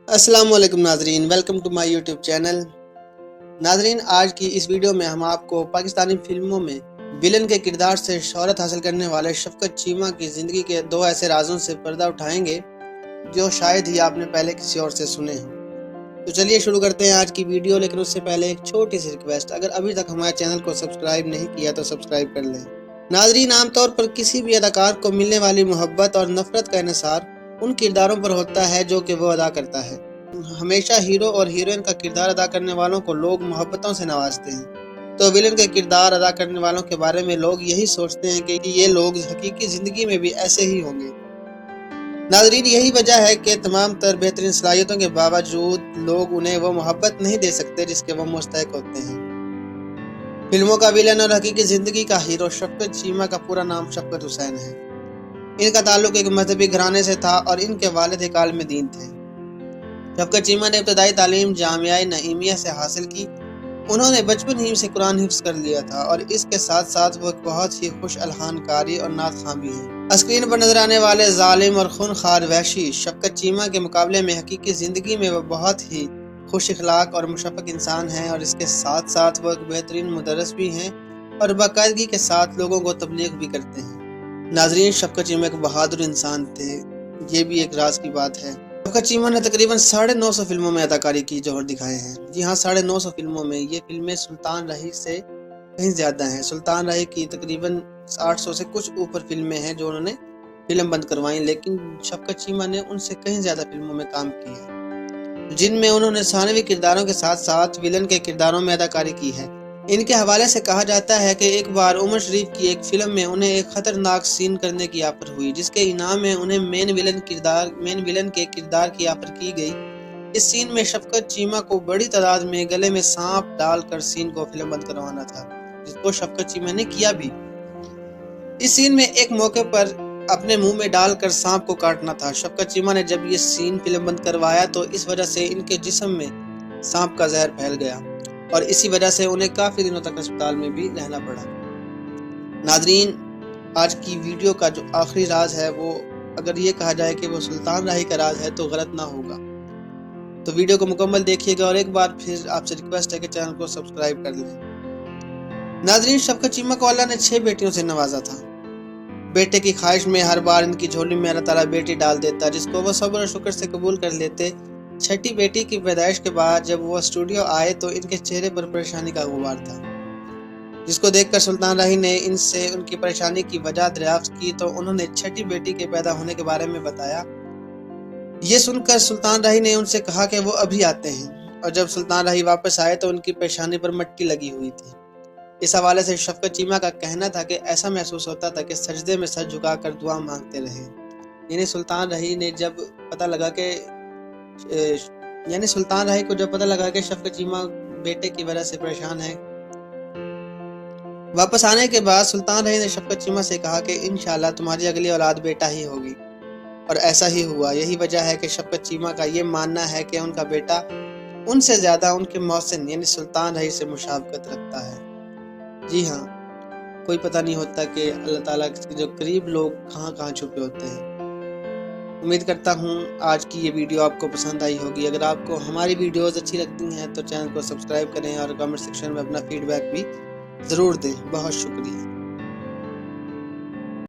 السلام علیکم ناظرین، welcome to my YouTube channel. ناظرین، آج کی اس ویڈیو میں ہم آپ کو پاکستانی فلموں میں ویلن کے کردار سے شہرت حاصل کرنے والے شفقت چیمہ کی زندگی کے 2 ایسے رازوں سے پردہ اٹھائیں گے جو شاید ہی آپ نے پہلے کسی اور سے سنے ہوں۔ تو چلیے شروع کرتے ہیں آج کی ویڈیو، لیکن اس سے پہلے ایک چھوٹی سی ریکویسٹ، اگر ابھی تک ہمارے چینل کو سبسکرائب نہیں کیا تو سبسکرائب کر لیں۔ ناظرین، عام طور پر کسی بھی اداکار کو ملنے والی محبت اور نفرت کا انحصار ان کرداروں پر ہوتا ہے جو کہ وہ ادا کرتا ہے۔ ہمیشہ ہیرو اور ہیروئن کا کردار ادا کرنے والوں کو لوگ محبتوں سے نوازتے ہیں، تو ویلن کے کردار ادا کرنے والوں کے بارے میں لوگ یہی سوچتے ہیں کہ یہ لوگ حقیقی زندگی میں بھی ایسے ہی ہوں گے۔ ناظرین، یہی وجہ ہے کہ تمام تر بہترین صلاحیتوں کے باوجود لوگ انہیں وہ محبت نہیں دے سکتے جس کے وہ مستحق ہوتے ہیں۔ فلموں کا ویلن اور حقیقی زندگی کا ہیرو شفقت چیمہ کا پورا نام شفقت حسین ہے۔ ان کا تعلق ایک مذہبی گھرانے سے تھا اور ان کے والد ایک عالم دین تھے۔ شفقت چیمہ نے ابتدائی تعلیم جامعہ نعیمیہ سے حاصل کی۔ انہوں نے بچپن ہی سے قرآن حفظ کر لیا تھا اور اس کے ساتھ ساتھ وہ ایک بہت ہی خوش الحان قاری اور نعت خواں بھی ہیں۔ اسکرین پر نظر آنے والے ظالم اور خونخوار وحشی شفقت چیمہ کے مقابلے میں حقیقی زندگی میں وہ بہت ہی خوش اخلاق اور مشفق انسان ہیں، اور اس کے ساتھ ساتھ وہ ایک بہترین مدرس بھی ہیں اور باقاعدگی کے ساتھ لوگوں کو تبلیغ بھی کرتے ہیں۔ ناظرین، شفقت چیمہ ایک بہادر انسان تھے، یہ بھی ایک راز کی بات ہے۔ شفقت چیمہ نے تقریباً 950 فلموں میں اداکاری کی جوہر دکھائے ہیں۔ جی ہاں، 950 فلموں میں۔ یہ فلمیں سلطان رہی سے کہیں زیادہ ہیں۔ سلطان رہی کی تقریباً 800 سے کچھ اوپر فلمیں ہیں جو انہوں نے فلم بند کروائیں، لیکن شفقت چیمہ نے ان سے کہیں زیادہ فلموں میں کام کیا ہے، جن میں انہوں نے ثانوی کرداروں کے ساتھ ساتھ ویلن کے کرداروں میں اداکاری کی ہے۔ ان کے حوالے سے کہا جاتا ہے کہ ایک بار عمر شریف کی ایک فلم میں انہیں ایک خطرناک سین کرنے کی آفر ہوئی، جس کے انعام میں انہیں مین ویلن کے کردار کی آفر کی گئی۔ اس سین میں شفقت چیمہ کو بڑی تعداد میں گلے میں سانپ ڈال کر سین کو فلم بند کروانا تھا، جس کو شفقت چیمہ نے کیا بھی۔ اس سین میں ایک موقع پر اپنے منہ میں ڈال کر سانپ کو کاٹنا تھا۔ شفقت چیمہ نے جب یہ سین فلم بند کروایا تو اس وجہ سے ان کے جسم میں سانپ کا زہر پھیل گیا اور اسی وجہ سے انہیں کافی دنوں تک اسپتال میں بھی رہنا پڑا۔ ناظرین، آج کی ویڈیو کا جو آخری راز ہے، وہ اگر یہ کہا جائے کہ وہ سلطان راہی کا راز ہے تو غلط نہ ہوگا۔ تو ویڈیو کو مکمل دیکھیے گا اور ایک بار پھر آپ سے ریکویسٹ ہے کہ چینل کو سبسکرائب کر لیں۔ ناظرین، شفقت چیمہ کو اللہ نے 6 بیٹیوں سے نوازا تھا۔ بیٹے کی خواہش میں ہر بار ان کی جھولی میں اللہ تعالیٰ بیٹی ڈال دیتا، جس کو وہ صبر اور شکر سے قبول کر لیتے۔ 6ٹھی بیٹی کی پیدائش کے بعد جب وہ اسٹوڈیو آئے تو ان کے چہرے پر پریشانی کا غبار تھا، جس کو دیکھ کر سلطان راہی نے ان سے ان کی پریشانی کی وجہ دریافت کی تو انہوں نے 6ٹھی بیٹی کے پیدا ہونے کے بارے میں بتایا۔ یہ سن کر سلطان راہی نے ان سے کہا کہ وہ ابھی آتے ہیں، اور جب سلطان راہی واپس آئے تو ان کی پیشانی پر مٹی لگی ہوئی تھی۔ اس حوالے سے شفقت چیمہ کا کہنا تھا کہ ایسا محسوس ہوتا تھا کہ سجدے میں سر جھکا کر دعا مانگتے رہے۔ سلطان راہی کو جب پتہ لگا کہ شفقت چیمہ بیٹے کی وجہ سے پریشان ہے، واپس آنے کے بعد سلطان راہی نے شفقت چیمہ سے کہا کہ انشاءاللہ تمہاری اگلی اولاد بیٹا ہی ہوگی، اور ایسا ہی ہوا۔ یہی وجہ ہے کہ شفقت چیمہ کا یہ ماننا ہے کہ ان کا بیٹا ان سے زیادہ ان کے محسن سلطان راہی سے مشابہت رکھتا ہے۔ جی ہاں، کوئی پتہ نہیں ہوتا کہ اللہ تعالیٰ کے جو قریب لوگ کہاں چھپے ہوتے ہیں۔ امید کرتا ہوں آج کی یہ ویڈیو آپ کو پسند آئی ہوگی۔ اگر آپ کو ہماری ویڈیوز اچھی لگتی ہیں تو چینل کو سبسکرائب کریں اور کمنٹ سیکشن میں اپنا فیڈ بیک بھی ضرور دیں۔ بہت شکریہ۔